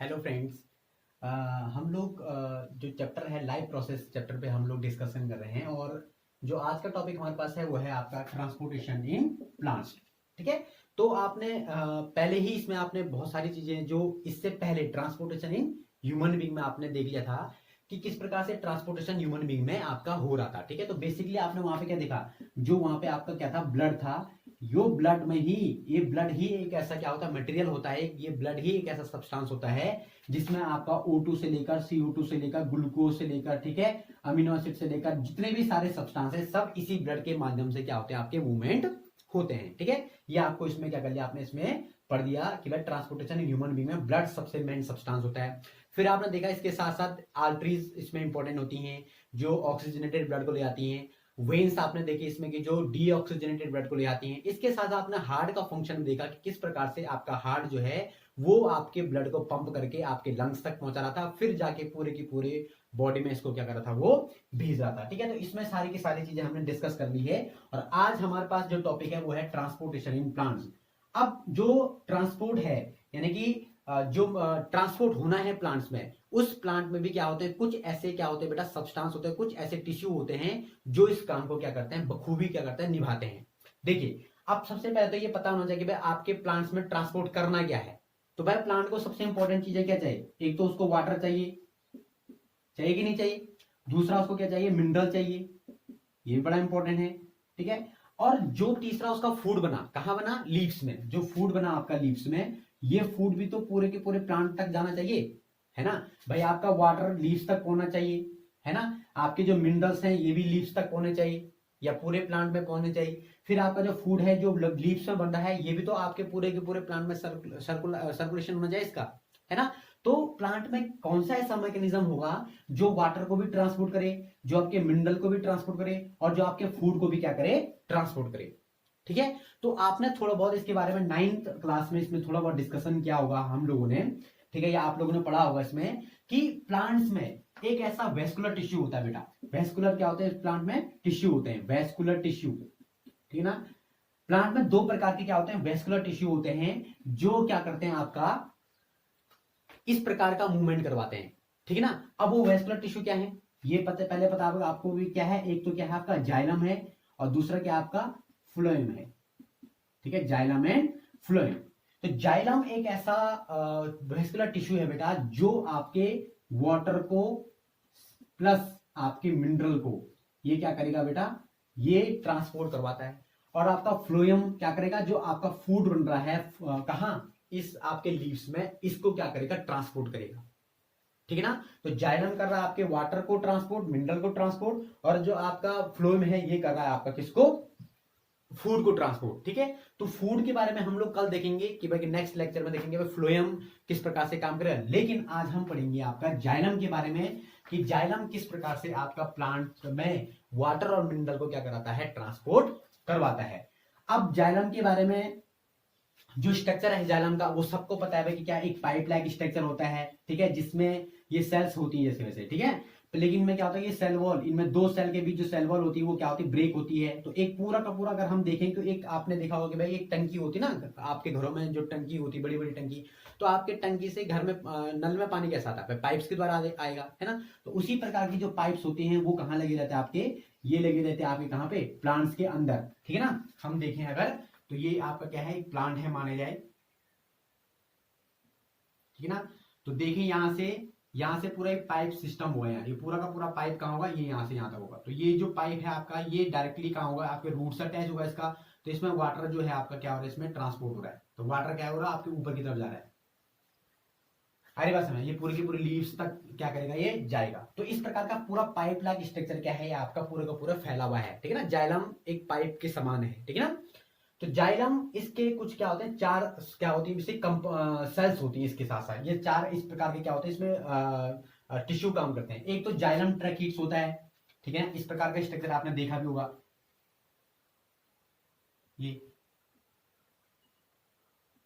Hello friends. हम लोग जो चैप्टर है लाइफ प्रोसेस चैप्टर पे हम लोग डिस्कशन कर रहे हैं और जो आज का टॉपिक हमारे पास है वो है आपका ट्रांसपोर्टेशन इन प्लांट्स। ठीक है। तो आपने पहले ही इसमें आपने बहुत सारी चीजें जो इससे पहले ट्रांसपोर्टेशन इन ह्यूमन बीइंग में आपने देख लिया था कि किस प्रकार से ट्रांसपोर्टेशन ह्यूमन बीइंग में आपका हो रहा था। ठीक है। तो बेसिकली आपने वहां पे क्या देखा, जो वहां पे आपका क्या था, ब्लड था। यो ब्लड में ही ये ब्लड ही एक ऐसा क्या होता है, मटेरियल होता है। ये ब्लड ही एक ऐसा सब्सटेंस होता है जिसमें आपका O2 से लेकर CO2 से लेकर ग्लूकोज से लेकर, ठीक है, अमीनो एसिड से लेकर जितने भी सारे सब्सटेंस है सब इसी ब्लड के माध्यम से क्या होते हैं, आपके मूवमेंट होते हैं। ठीक है। ये आपको इसमें क्या कर लिया, आपने इसमें पढ़ दिया कि भाई ट्रांसपोर्टेशन इन ह्यूमन बीइंग में ब्लड सबसे मेन सब्सटेंस होता है। फिर आपने देखा इसके साथ साथ आर्टरीज इसमें इंपॉर्टेंट होती हैं जो ऑक्सीजनेटेड ब्लड को ले आती हैं। वेन्स आपने देखे इसमें कि जो डीऑक्सीजनेटेड ब्लड को ले आती हैं। इसके साथ आपने हार्ट का फंक्शन देखा कि किस प्रकार से आपका हार्ट जो है वो आपके ब्लड को पंप करके आपके लंग्स तक पहुंचा रहा था, फिर जाके पूरे की पूरे बॉडी में इसको क्या कर रहा था, वो भेज रहा था। ठीक है। तो इसमें सारी की सारी चीजें हमने डिस्कस कर ली है और आज हमारे पास जो टॉपिक है वो है ट्रांसपोर्टेशन इन प्लांट्स। अब जो ट्रांसपोर्ट है यानी कि जो ट्रांसपोर्ट होना है प्लांट्स में, उस प्लांट में भी क्या होते हैं, कुछ ऐसे क्या होते हैं बेटा, सब्सटेंस होते हैं, कुछ ऐसे टिश्यू होते हैं जो इस काम को क्या करते हैं, बखूबी क्या करते हैं, निभाते हैं। देखिए, अब सबसे पहले तो ये पता होना चाहिए कि भाई आपके प्लांट्स में ट्रांसपोर्ट करना क्या है। तो भाई प्लांट को सबसे इंपॉर्टेंट चीजें क्या चाहिए, एक तो उसको वाटर चाहिए, चाहिए कि नहीं चाहिए। दूसरा उसको क्या चाहिए, मिनरल चाहिए, ये भी बड़ा इंपॉर्टेंट है। ठीक है। और जो तीसरा उसका फूड बना, कहां बना, लीव्स में। जो फूड बना आपका लीव्स में, ये फूड भी तो पूरे के पूरे प्लांट तक जाना चाहिए, है ना भाई। आपका वाटर लीव्स तक पहुंचना चाहिए, है ना। आपके जो मिनरल्स हैं ये भी लीव्स तक पहुंचने चाहिए या पूरे प्लांट में पहुंचने चाहिए। फिर आपका जो फूड है जो लीव्स में बन रहा है ये भी तो आपके पूरे के पूरे प्लांट में सर्कुलेशन होना चाहिए इसका, है ना। तो प्लांट में कौन सा ऐसा मैकेनिज्म होगा जो वाटर को भी ट्रांसपोर्ट करे, जो आपके मिनरल को भी ट्रांसपोर्ट करे और जो आपके फूड को भी क्या करे, ट्रांसपोर्ट करे। ठीक है। तो आपने थोड़ा बहुत इसके बारे में 9th क्लास में इसमें थोड़ा बहुत डिस्कशन किया होगा हम लोगों ने, ठीक है, या आप लोगों ने पढ़ा होगा इसमें कि प्लांट्स में एक ऐसा वेस्कुलर टिश्यू होता है बेटा। वेस्कुलर क्या होता है, प्लांट में टिश्यू होते हैं, वेस्कुलर टिश्यू। ठीक है ना। प्लांट में दो प्रकार के क्या होते हैं, वेस्कुलर टिश्यू होते हैं जो क्या करते हैं, आपका इस प्रकार का मूवमेंट करवाते हैं। ठीक है ना। अब वो वेस्कुलर टिश्यू क्या है, ये पहले पता होगा आपको भी क्या है। एक तो क्या है आपका जाइलम है और दूसरा क्या आपका फ्लोएम है। ठीक है, जाइलम एंड फ्लोएम। तो जाइलम एक ऐसा वेस्कुलर टिश्यू है बेटा जो आपके वाटर को प्लस आपके मिनरल को ये क्या करेगा बेटा, ये ट्रांसपोर्ट करवाता है। और आपका फ्लोएम क्या करेगा, जो आपका फूड बन रहा है कहां, इस आपके लीव्स में, इसको क्या करेगा, ट्रांसपोर्ट करेगा। ठीक है ना। तो जाइलम कर रहा है आपके वाटर को ट्रांसपोर्ट, मिनरल को ट्रांसपोर्ट, और जो आपका फ्लोएम है ये कर रहा है आपका किसको, फूड को ट्रांसपोर्ट। ठीक है। तो फूड के बारे में हम लोग कल देखेंगे कि भाई नेक्स्ट लेक्चर में देखेंगे भाई फ्लोएम किस प्रकार से काम करेगा। लेकिन आज हम पढ़ेंगे आपका जाइलम के बारे में कि जाइलम किस प्रकार से आपका प्लांट में वाटर और मिनरल को क्या कराता है, ट्रांसपोर्ट करवाता है। अब जाइलम के बारे में जो स्ट्रक्चर है जाइलम का वो सबको पता है भाई कि क्या एक पाइप लाइक स्ट्रक्चर होता है। ठीक है, जिसमें ये सेल्स होती है जैसे वैसे। ठीक है। लेकिन इनमें क्या होता है, ये सेल वॉल, इनमें दो सेल के बीच जो सेल वॉल होती है वो क्या होती है, ब्रेक होती है। तो एक पूरा का पूरा अगर हम देखें तो एक आपने देखा होगा कि भाई एक टंकी होती है ना, आपके घरों में जो टंकी होती है, बड़ी बड़ी टंकी। तो आपके टंकी से घर में नल में पानी कैसा आता है, पाइप्स के द्वारा आएगा, है ना। तो उसी प्रकार की जो पाइप्स होती हैं वो कहाँ लगे रहते हैं आपके, ये लगे रहते हैं आपके कहाँ पे, प्लांट्स के अंदर। ठीक है ना। हम देखें अगर तो ये आपका क्या है, एक प्लांट है माने जाए। ठीक है ना। तो देखिए यहां से पूरा एक पाइप सिस्टम हुआ है, ये पूरा का पूरा पाइप कहां होगा, ये यहां से यहां तक होगा। तो ये जो पाइप है आपका ये डायरेक्टली कहां होगा, आपके रूट से अटैच होगा इसका। तो इसमें वाटर जो है आपका क्या हो रहा है, इसमें ट्रांसपोर्ट हो रहा है। तो वाटर क्या हो रहा है, आपके ऊपर की तरफ जा रहा है। अरे बस समझ, ये पूरी की पूरी लीव्स तक क्या करेगा, ये जाएगा। तो इस प्रकार का पूरा पाइप लाइक स्ट्रक्चर क्या है, ये आपका पूरा का पूरा फैला हुआ है। ठीक है ना। जाइलम एक पाइप के समान है। ठीक है ना। तो जाइलम इसके कुछ क्या होते हैं, चार क्या होती है, इससे सेल्स होती है इसके साथ साथ। ये चार इस प्रकार के क्या होते हैं, इसमें टिश्यू काम करते हैं। एक तो जाइलम ट्रैकिट्स होता है। ठीक है। इस प्रकार का स्ट्रक्चर आपने देखा भी होगा ये।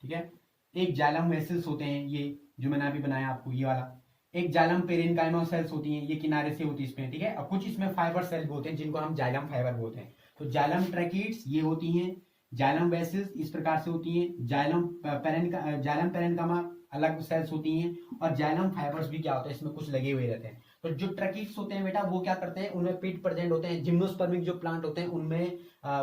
ठीक है। एक जाइलम वेसल्स होते हैं, ये जो मैंने अभी बनाया आपको ये वाला। एक जाइलम पेरेन्काइमा सेल्स होती हैं, ये किनारे से होती है इसमें। ठीक है। और कुछ इसमें फाइबर सेल होते हैं जिनको हम जाइलम फाइबर बोलते हैं। तो जाइलम ट्रैकिट्स ये होती हैं, जाइलम वेसिल्स इस प्रकार से होती हैं, जाइलम पेरेन्कामा अलग सेल्स होती हैं, और जाइलम फाइबर्स भी क्या होते हैं इसमें कुछ लगे हुए रहते हैं। तो जो ट्रैकिड्स होते हैं बेटा वो क्या करते हैं, उनमें पिट प्रेजेंट होते हैं। जिम्नोस्पर्मिक जो प्लांट होते हैं उनमें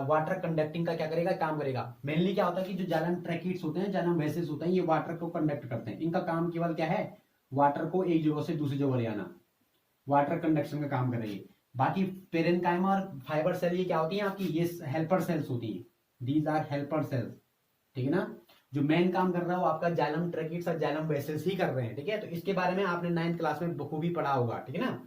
वाटर कंडक्टिंग का क्या करेगा, काम करेगा। मेनली क्या होता है कि जो जाइलम ट्रैकिड्स होते हैं, जाइलम वेसिल्स होते हैं, ये वाटर को कंडक्ट करते हैं। इनका काम केवल क्या है, वाटर को एक जगह से दूसरी जगह ले आना, वाटर कंडक्शन का काम कर रही है। बाकी पेरेन्काइमा और फाइबर सेल ये क्या होती है आपकी, ये हेल्पर सेल्स होती हैं। दीज आर हेल्पर सेल्स, ठीक है ना। जो मेन काम कर रहा है वो आपका जाइलम ट्रैकिड्स और जाइलम वेसल्स ही कर रहे हैं, ठीक है। तो इसके बारे में आपने 9th क्लास में बखूबी पढ़ा होगा, ठीक है ना।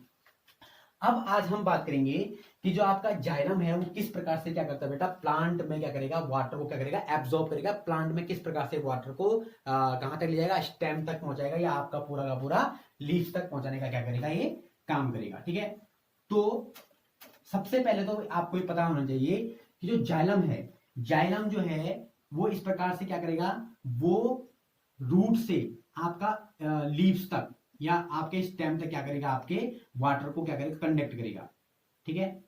अब आज हम बात करेंगे कि जो आपका जाइलम है वो किस प्रकार से क्या करता है बेटा, प्लांट में क्या करेगा, वाटर को क्या करेगा, एब्जॉर्ब करेगा। प्लांट में किस प्रकार से वाटर को कहां तक ले जाएगा, स्टेम तक पहुंचाएगा, या आपका पूरा का पूरा लीफ तक पहुंचाने का क्या करेगा, ये काम करेगा, ठीक है। तो सबसे पहले तो आपको ये पता होना चाहिए कि जो जाइलम है, जाइलम जो है वो इस प्रकार से क्या करेगा, वो रूट से आपका लीव्स तक या आपके स्टेम तक क्या करेगा, आपके वाटर को क्या करेगा, कंडक्ट करेगा, ठीक है।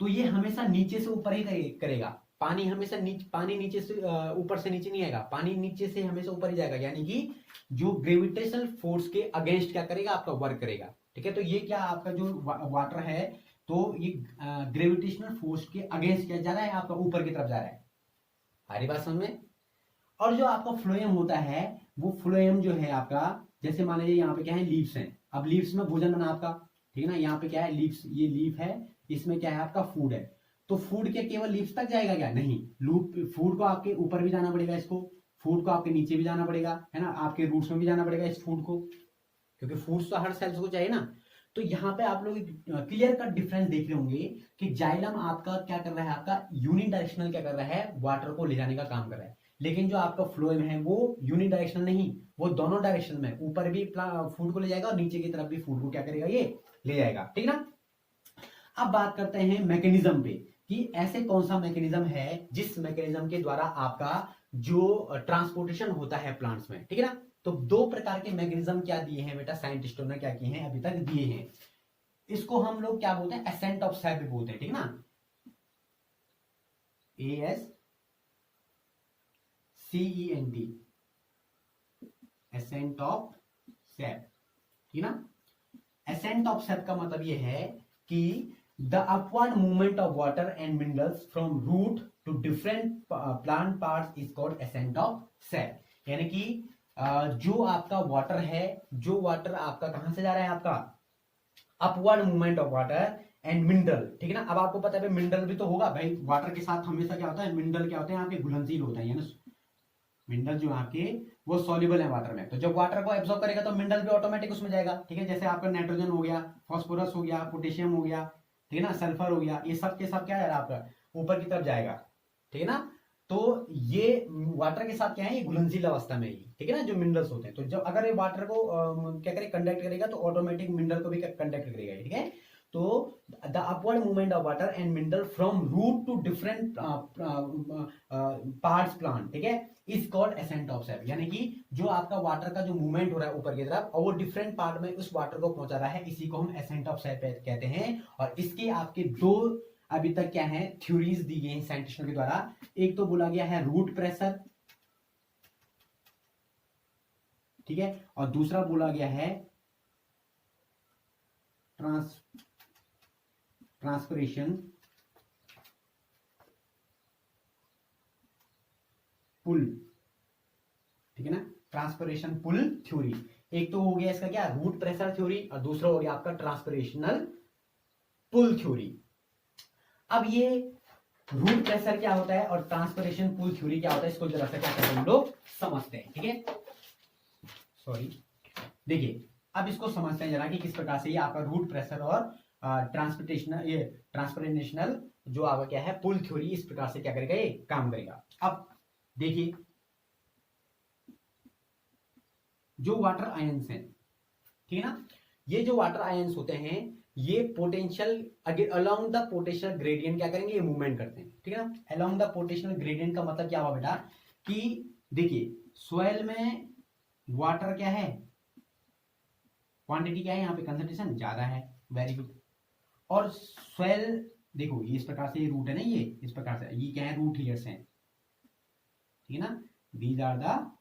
तो ये हमेशा नीचे से ऊपर ही करेगा। पानी हमेशा पानी नीचे से ऊपर से नीचे नहीं आएगा, पानी नीचे से हमेशा ऊपर ही जाएगा, यानी कि जो ग्रेविटेशनल फोर्स के अगेंस्ट क्या करेगा, आपका वर्क करेगा, ठीक है। तो ये क्या आपका जो वाटर है, तो ये ग्रेविटेशनल फोर्स के अगेंस्ट क्या जा रहा है, आपका ऊपर की तरफ जा रहा है। हमारी बात समझ में। और जो आपका फ्लोएम होता है, वो फ्लोएम जो है आपका, जैसे मान लीजिए यहाँ पे क्या है, लीव्स हैं। अब लीव्स में भोजन बना आपका, ठीक है ना। यहाँ पे क्या है, लीव्स, ये लीफ है, इसमें क्या है आपका फूड है। तो फूड क्या केवल लीव्स तक जाएगा क्या, नहीं। लूप फूड को आपके ऊपर भी जाना पड़ेगा, इसको फूड को आपके नीचे भी जाना पड़ेगा, है ना, आपके रूट्स में भी जाना पड़ेगा इस फूड को, क्योंकि फूड्स तो हर सेल्स को चाहिए ना। तो यहाँ पे आप लोग क्लियर कट डिफरेंस देख रहे होंगे कि जाइलम आपका क्या कर रहा है, आपका यूनिडायरेक्शनल क्या कर रहा है, वाटर को ले जाने का काम कर रहा है। लेकिन जो आपका फ्लोएम है वो यूनिडायरेक्शनल नहीं, वो दोनों डायरेक्शन में, ऊपर भी फूड को ले जाएगा और नीचे की तरफ भी फूड को क्या करेगा, ये ले जाएगा, ठीक ना। अब बात करते हैं मैकेनिज्म पे, कि ऐसे कौन सा मैकेनिज्म है जिस मैकेनिज्म के द्वारा आपका जो ट्रांसपोर्टेशन होता है प्लांट्स में, ठीक है ना। तो दो प्रकार के मैकेनिज्म क्या दिए हैं बेटा, साइंटिस्टों ने क्या किए हैं अभी तक दिए हैं। इसको हम लोग क्या बोलते हैं, एसेंट ऑफ सैप भी बोलते हैं, ठीक ना, ASCENT, एसेंट ऑफ सैप, ठीक ना। एसेंट ऑफ सैप का मतलब यह है कि the upward movement of water and minerals from root to different plant parts is called ascent of sap. यानी कि जो आपका वाटर है, जो वाटर आपका कहां से जा रहा है, आपका upward movement of water and mineral, ठीक है ना। अब आपको पता है मिनरल भी तो होगा भाई, वाटर के साथ हमेशा क्या होता है, मिनरल क्या होते हैं आपके, घुलनशील होता है ना। मिनरल जो आपके वो सॉल्युबल है वाटर में, तो जब वाटर को एब्जॉर्ब करेगा तो मिनरल भी ऑटोमेटिक उसमें जाएगा, ठीक है। जैसे आपका नाइट्रोजन हो गया, फास्फोरस हो गया, पोटेशियम हो गया, ठीक है ना, सल्फर हो गया, ये सब के सब क्या है आपका ऊपर की तरफ जाएगा, ठीक है ना। तो ये वाटर के साथ क्या है, ये घुलनशील अवस्था में ही, ठीक है ना, जो मिनरल्स होते हैं। तो जब अगर ये वाटर को क्या करे, कंडक्ट करेगा, तो ऑटोमेटिक मिनरल को भी कंडक्ट करेगा, ठीक है। तो the upward movement of water and mineral from root to different parts plant, ठीक है, is called ascent of sap. यानी कि जो आपका वाटर का जो मूवमेंट हो रहा है ऊपर की तरफ और वो डिफरेंट पार्ट में उस वाटर को पहुंचा रहा है, इसी को हम एसेंट ऑफ सैप कहते हैं। और इसके आपके दो अभी तक क्या है थ्योरीज दी गई हैं साइंटिस्टों के द्वारा। एक तो बोला गया है रूट प्रेशर, ठीक है, और दूसरा बोला गया है ट्रांसपिरेशन पुल, ठीक है ना, ट्रांसपिरेशन पुल थ्योरी। एक तो हो गया इसका क्या रूट प्रेशर थ्योरी, और दूसरा हो गया आपका ट्रांसपिरेशनल पुल थ्योरी। अब ये रूट प्रेशर क्या होता है और ट्रांसपिरेशन पुल थ्योरी क्या होता है, इसको जरा सा क्या करते हैं हम लोग समझते हैं, ठीक है। सॉरी, देखिए अब इसको समझते हैं जरा कि किस प्रकार से ये आपका रूट प्रेशर और ट्रांसपिरेशनल जो आपका क्या है पुल थ्योरी, इस प्रकार से क्या करेगा, ये काम करेगा। अब देखिए जो वाटर आयंस हैं, ठीक है ना, ये जो वाटर आयंस होते हैं ये potential along the potential gradient क्या करेंगे, ये मूवमेंट करते हैं, ठीक है ना। अलोंग द पोटेंशियल ग्रेडियंट का मतलब क्या हुआ बेटा, कि देखिए सॉइल में वाटर क्या है, क्वांटिटी क्या है, यहाँ पे कंसंट्रेशन ज्यादा है, वेरी गुड। और सॉइल देखो ये इस प्रकार से, ये रूट है ना, ये इस प्रकार से, ये क्या है रूट हियर्स हैं, ठीक है ना, these are the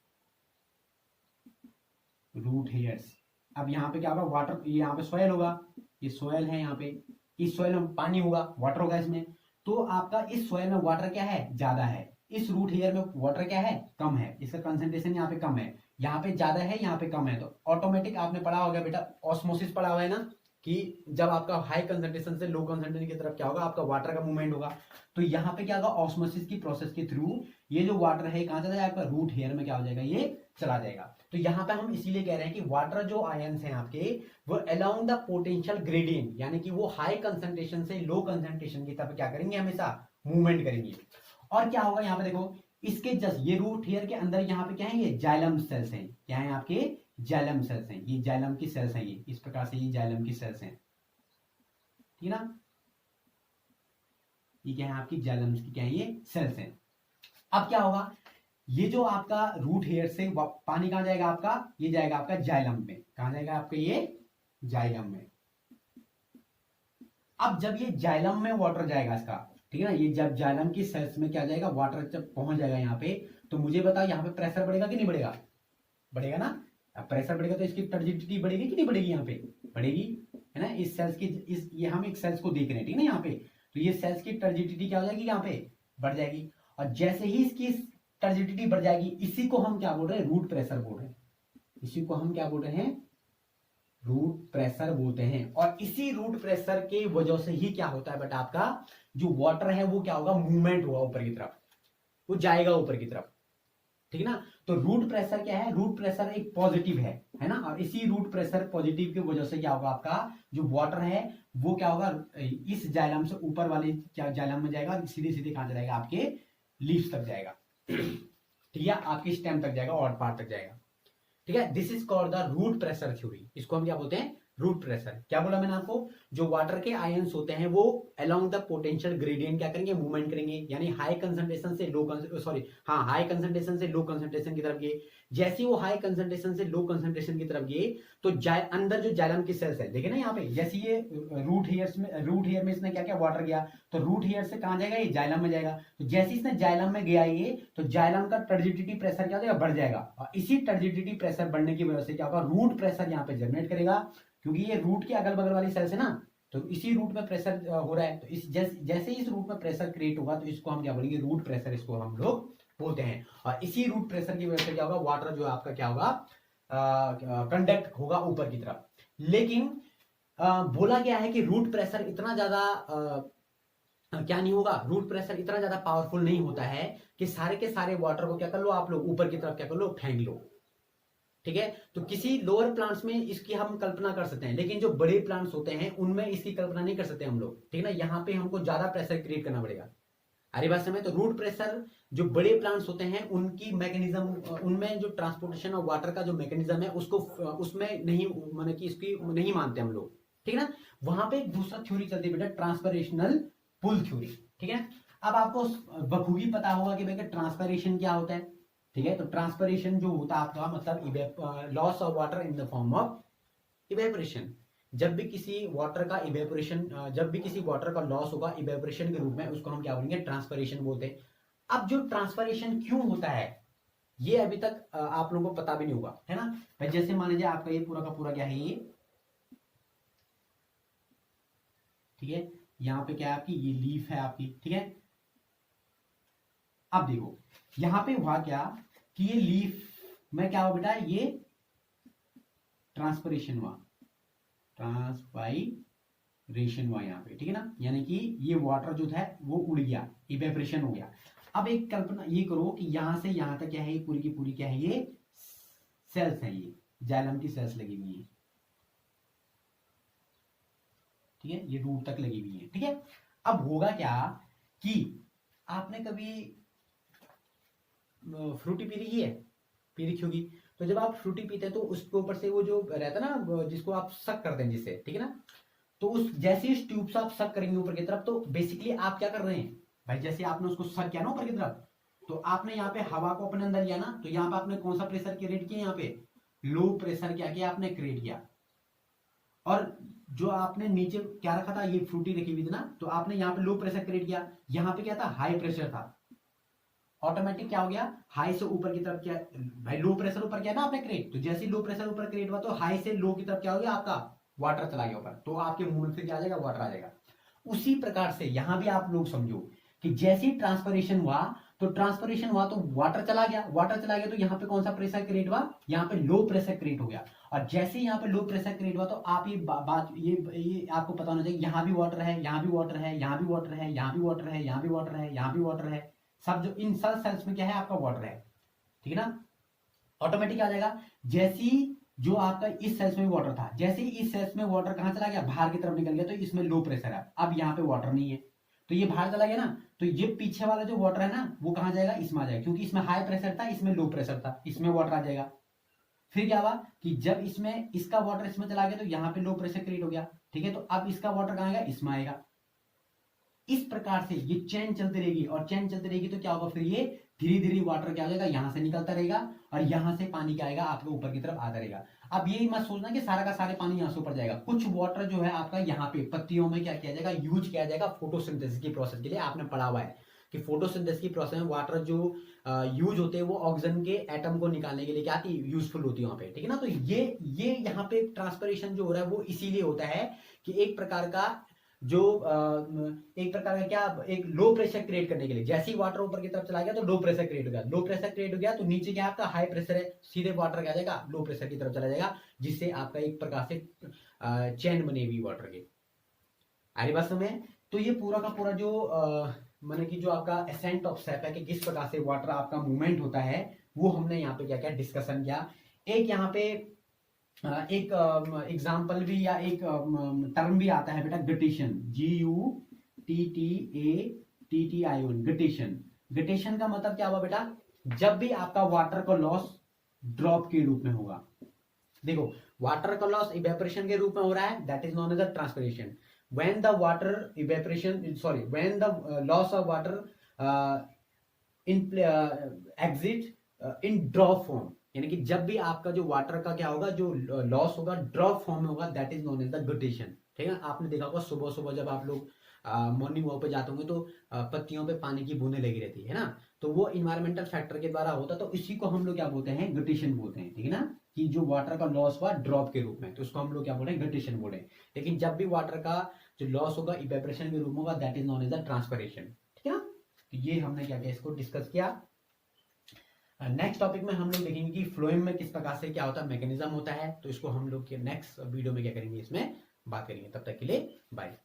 root hairs. अब यहाँ पे क्या होगा, वाटर, ये यहाँ पे सॉयल होगा, ये सॉयल है, यहाँ पे इस सॉयल में पानी होगा, वाटर होगा इसमें, तो आपका इस सॉयल में वाटर क्या है, ज्यादा है, इस रूट हेयर में वाटर क्या है, कम है, इसका कंसंट्रेशन यहाँ पे कम है, यहाँ पे ज्यादा है, यहाँ पे कम है। तो ऑटोमेटिक आपने पढ़ा होगा बेटा, ऑस्मोसिस पढ़ा हुआ है ना, कि जब आपका हाई कंसंट्रेशन से लो कंसंट्रेशन की तरफ क्या होगा, आपका वाटर का मूवमेंट होगा। तो यहाँ पे क्या होगा, ऑस्मोसिस की प्रोसेस के थ्रू ये जो वाटर है कहां चला जाएगा, आपका रूट हेयर में क्या हो जाएगा, ये चला जाएगा। तो यहाँ पे हम इसीलिए कह रहे हैं कि वाटर जो आयंस हैं आपके, वो अलोंग द पोटेंशियल ग्रेडियंट, यानी कि वो हाई कंसंट्रेशन से लो कंसंट्रेशन की तरफ क्या करेंगे, हमेशा मूवमेंट करेंगे। और क्या होगा, यहाँ पे देखो, इसके जस्ट ये रूट हेयर के अंदर यहाँ पे क्या है, ये जाइलम सेल्स हैं, क्या है आपके, जाइलम सेल्स हैं, ये जाइलम की सेल्स हैं, ये इस प्रकार से ये जाइलम की सेल्स हैं, ठीक है ना, ये क्या है आपकी जाइलम की क्या है, ये सेल्स हैं। अब क्या होगा, ये जो आपका रूट हेयर से पानी कहां जाएगा आपका, ये जाएगा आपका जाइलम में, कहां जाएगा आपका, ये जाइलम में। अब जब ये जाइलम में वाटर जाएगा इसका, ठीक है ना, ये जब जाइलम की सेल्स में क्या जाएगा, वाटर जब पहुंच जाएगा यहाँ पे, तो मुझे बताओ यहाँ पे प्रेशर बढ़ेगा कि नहीं बढ़ेगा, बढ़ेगा ना। अब प्रेशर बढ़ेगा तो इसकी टर्जिडिटी बढ़ेगी कि नहीं बढ़ेगी, यहाँ पे बढ़ेगी, है ना। इस सेल्स की ये हम एक सेल्स को देख रहे हैं, ठीक है ना, यहाँ पे, तो ये सेल्स की टर्जिडिटी क्या हो जाएगी, यहाँ पे बढ़ जाएगी। और जैसे ही इसकी टर्जिडिटी बढ़ जाएगी, इसी को हम क्या बोल रहे हैं, रूट प्रेशर बोल रहे हैं, इसी को हम क्या बोल रहे हैं, रूट प्रेशर बोलते हैं। और इसी रूट प्रेशर के वजह से ही क्या होता है बेटा, आपका जो वाटर है वो क्या होगा, मूवमेंट होगा ऊपर की तरफ, वो जाएगा ऊपर की तरफ, ठीक है ना। तो रूट प्रेशर क्या है, रूट प्रेशर एक पॉजिटिव है ना, और इसी रूट प्रेशर पॉजिटिव की वजह से क्या होगा, आपका जो वाटर है वो क्या होगा, इस जाइलम से ऊपर वाले जाइलम में जाएगा, सीधे सीधे कहां जाएगा, आपके लीव्स तक जाएगा, ठीक है, आपकी स्टेम तक जाएगा और पार्ट तक जाएगा, ठीक है। This is called the root pressure theory, इसको हम क्या बोलते हैं, रूट प्रेशर। क्या बोला मैंने आपको, जो वाटर के आयंस होते हैं वो अलोंग द पोटेंशियल ग्रेडियंट क्या करेंगे, मूवमेंट करेंगे, यानी हाई कंसंट्रेशन से लो, सॉरी हाँ, हाई कंसंट्रेशन से लो कंसंट्रेशन की तरफ गए। जैसे वो हाई कंसंट्रेशन से लो कंसंट्रेशन की तरफ गए, तो अंदर जो जाइलम की सेल्स है, देखे ना यहाँ पे, जैसे ये रूट हेयर में इसने क्या क्या वाटर गया, तो रूट हेयर से कहां जाएगा, ये जाइलम में जाएगा। तो जैसे इसने जाइलम में गया ये, तो जाइलम का टर्जिडिटी प्रेशर क्या हो जाएगा, बढ़ जाएगा, और इसी टर्जिडिटी प्रेशर बढ़ने की वजह से क्या होगा, रूट प्रेशर यहाँ पे जनरेट करेगा, क्योंकि ये रूट के अगल बगल वाली सेल्स है ना, तो इसी रूट में प्रेशर हो रहा है। तो इस जैसे इस रूट में प्रेशर क्रिएट होगा, तो इसको हम क्या बोलेंगे, रूट प्रेशर, इसको हम लोग बोलते हैं। और इसी रूट प्रेशर की वजह से क्या होगा, वाटर जो है आपका क्या होगा, कंडक्ट होगा ऊपर की तरफ। लेकिन बोला गया है कि रूट प्रेशर इतना ज्यादा क्या नहीं होगा, रूट प्रेशर इतना ज्यादा पावरफुल नहीं होता है कि सारे के सारे वाटर को क्या कर लो, आप लोग ऊपर की तरफ क्या कर लो, फेंक लो, ठीक है। तो किसी लोअर प्लांट्स में इसकी हम कल्पना कर सकते हैं, लेकिन जो बड़े प्लांट्स होते हैं उनमें इसकी कल्पना नहीं कर सकते हम लोग, ठीक है ना। यहाँ पे हमको ज्यादा प्रेशर क्रिएट करना पड़ेगा। अरे बात समझ, तो रूट प्रेशर जो बड़े प्लांट्स होते हैं उनकी मैकेनिज्म, उनमें जो ट्रांसपोर्टेशन ऑफ वाटर का जो मैकेनिज्म है उसको उसमें नहीं, माने कि इसकी नहीं मानते हम लोग, ठीक है ना। वहां पे एक दूसरा थ्योरी चलती है बेटा, ट्रांसपरेशनल पुल थ्योरी, ठीक है। अब आपको बखूबी पता होगा कि बेटा ट्रांसपरेशन क्या होता है, ठीक है। तो ट्रांसपरेशन जो होता है आपका मतलब loss of water in the form of evaporation. जब भी किसी वाटर का इवेपोरेशन, जब भी किसी वाटर का लॉस होगा इवेपोरेशन के रूप में, उसको हम क्या बोलेंगे, ट्रांसपरेशन बोलते हैं। अब जो ट्रांसपरेशन क्यों होता है, ये अभी तक आप लोगों को पता भी नहीं होगा, है ना भाई। जैसे मान लीजिए आपका ये पूरा का पूरा क्या है, ये ठीक है, यहाँ पे क्या है आपकी, ये लीफ है आपकी, ठीक है। अब देखो यहाँ पे हुआ क्या कि ये लीफ में क्या हुआ बेटा, ये ट्रांसपरेशन हुआ, ट्रांसपाइरेशन हुआ यहाँ पे, ठीक है ना। यानी कि ये वाटर जो था वो उड़ गया, इवेपोरेशन हो गया। अब एक कल्पना ये करो कि यहां से यहां तक क्या है, पूरी की पूरी क्या है, ये सेल्स है, ये जाइलम की सेल्स लगी हुई है, ठीक है, ये रूट तक लगी हुई है, ठीक है। अब होगा क्या कि आपने कभी फ्रूटी पी रही है, पी रखी होगी। तो जब आप फ्रूटी पीते हैं तो उसके ऊपर से वो जो रहता है ना, जिसको आप सक करते हैं जिससे, ठीक है ना, तो उस जैसे इस ट्यूब से आप सक करेंगे ऊपर की तरफ, तो बेसिकली आप क्या कर रहे हैं भाई, जैसे आपने उसको सक किया ना ऊपर की तरफ, तो आपने यहाँ पे हवा को अपने अंदर लिया ना, तो यहाँ पे आपने कौन सा प्रेशर क्रिएट किया, यहाँ पे लो प्रेशर क्या किया आपने, क्रिएट किया। और जो आपने नीचे क्या रखा था, ये फ्रूटी रखी हुई थी ना, तो आपने यहाँ पे लो प्रेशर क्रिएट किया, यहाँ पे क्या था, हाई प्रेशर था, ऑटोमेटिक क्या हो गया, हाई से ऊपर की तरफ क्या, भाई लो प्रेशर ऊपर क्या है ना आपने क्रिएट, तो जैसे लो प्रेशर ऊपर क्रिएट हुआ तो हाई से लो की तरफ क्या हो गया आपका वाटर चला गया ऊपर, तो आपके मुंह में फिर क्या आ जाएगा, वाटर आ जाएगा। उसी प्रकार से यहां भी आप लोग समझो कि जैसे ही ट्रांसपरेशन हुआ तो वाटर चला गया, तो यहाँ पे कौन सा प्रेशर क्रिएट हुआ, यहाँ पे लो प्रेशर क्रिएट हो गया। और जैसे ही यहाँ पे लो प्रेशर क्रिएट हुआ तो आप ये बात ये आपको पता होना चाहिए, यहाँ भी वाटर है, यहाँ भी वाटर है, यहाँ भी वाटर है, यहाँ भी वाटर है, यहाँ भी वाटर है, यहाँ भी वाटर है, सब जो इन सब सेल्स में क्या है आपका वाटर है, ठीक है ना। ऑटोमेटिक आ जाएगा। जैसे ही जो आपका इस सेल्स में वाटर था, जैसे ही इस सेल्स में वाटर कहां चला गया, बाहर की तरफ निकल गया, तो इसमें लो प्रेशर है, अब यहाँ पे वाटर नहीं है, तो ये बाहर चला गया ना, तो ये पीछे वाला जो वाटर है ना वो कहां जाएगा, इसमें आ जाएगा, क्योंकि इसमें हाई प्रेशर था, इसमें लो प्रेशर था, इसमें वाटर आ जाएगा। फिर क्या हुआ कि जब इसमें इसका वाटर इसमें चला गया तो यहाँ पे लो प्रेशर क्रिएट हो गया, ठीक है, तो अब इसका वाटर कहां आएगा, इसमें आएगा। इस प्रकार से ये चेन चलती रहेगी, और चेन चलती रहेगी तो क्या होगा, फिर ये धीरे धीरे वाटर क्या हो जाएगा, यहां से निकलता रहेगा, और यहां से पानी क्या आएगा आपके ऊपर की तरफ आता रहेगा। अब ये मत सोचना कि सारा का सारे पानी यहां से ऊपर जाएगा, कुछ वाटर जो है आपका यहाँ पे पत्तियों में क्या किया जाएगा, यूज किया जाएगा फोटोसिंथेसिस की प्रोसेस के लिए। आपने पढ़ा हुआ है कि फोटोसिंथेसिस की प्रोसेस में वाटर जो यूज होते हैं वो ऑक्सीजन के एटम को निकालने के लिए क्या आती है, यूजफुल होती है वहां पे, ठीक है ना। तो ये यहाँ पे ट्रांसपरेशन जो हो रहा है वो इसीलिए होता है कि एक प्रकार का क्या, एक लो प्रेशर क्रिएट करने के लिए, जैसे ही वाटर ऊपर की तरफ चला गया तो लो प्रेशर क्रिएट हो गया, लो प्रेशर क्रिएट हो गया तो नीचे क्या आपका हाई प्रेशर है, सीधे वाटर क्या जाएगा, लो प्रेशर की तरफ चला जाएगा, जिससे आपका एक प्रकार से चैन बनेगी वाटर की। आरी बात में, तो ये पूरा का पूरा जो माने कि जो आपका एसेंट ऑफ स्टेप है कि किस प्रकार से वाटर आपका मूवमेंट होता है, वो हमने यहाँ पे क्या क्या डिस्कशन किया। एक यहाँ पे एक एग्जाम्पल भी या एक टर्म भी आता है बेटा, गटेशन, GUTTATTION, गटेशन। गटेशन का मतलब क्या हुआ बेटा, जब भी आपका वाटर का लॉस ड्रॉप के रूप में होगा, देखो वाटर का लॉस इवेपोरेशन के रूप में हो रहा है, that is known as a transpiration. when the water evaporation sorry when the loss of water in exit in drop form, यानी कि जब भी आपका जो वाटर का क्या होगा, जो लॉस होगा ड्रॉप फॉर्म में होगा, that is known as the guttation, ठीक है। आपने देखा होगा सुबह सुबह जब आप लोग मॉर्निंग वॉक पे जाते होंगे तो पत्तियों पे पानी की बूंदें लगी रहती है ना, तो वो इन्वायरमेंटल फैक्टर के द्वारा होता है, तो इसी को हम लोग क्या बोलते हैं, गटेशन बोलते हैं, ठीक है ना, कि जो वाटर का लॉस हुआ ड्रॉप के रूप में, तो उसको हम लोग क्या बोल रहे हैं, गटेशन बोल रहे हैं। लेकिन जब भी वाटर का जो लॉस होगा इवेपोरेशन के रूप में होगा, that is known as the transpiration, ठीक है ना। तो ये हमने क्या किया, इसको डिस्कस किया। नेक्स्ट टॉपिक में हम लोग देखेंगे कि फ्लोएम में किस प्रकार से क्या होता है, मैकेनिज्म होता है, तो इसको हम लोग के नेक्स्ट वीडियो में क्या करेंगे, इसमें बात करेंगे। तब तक के लिए बाय।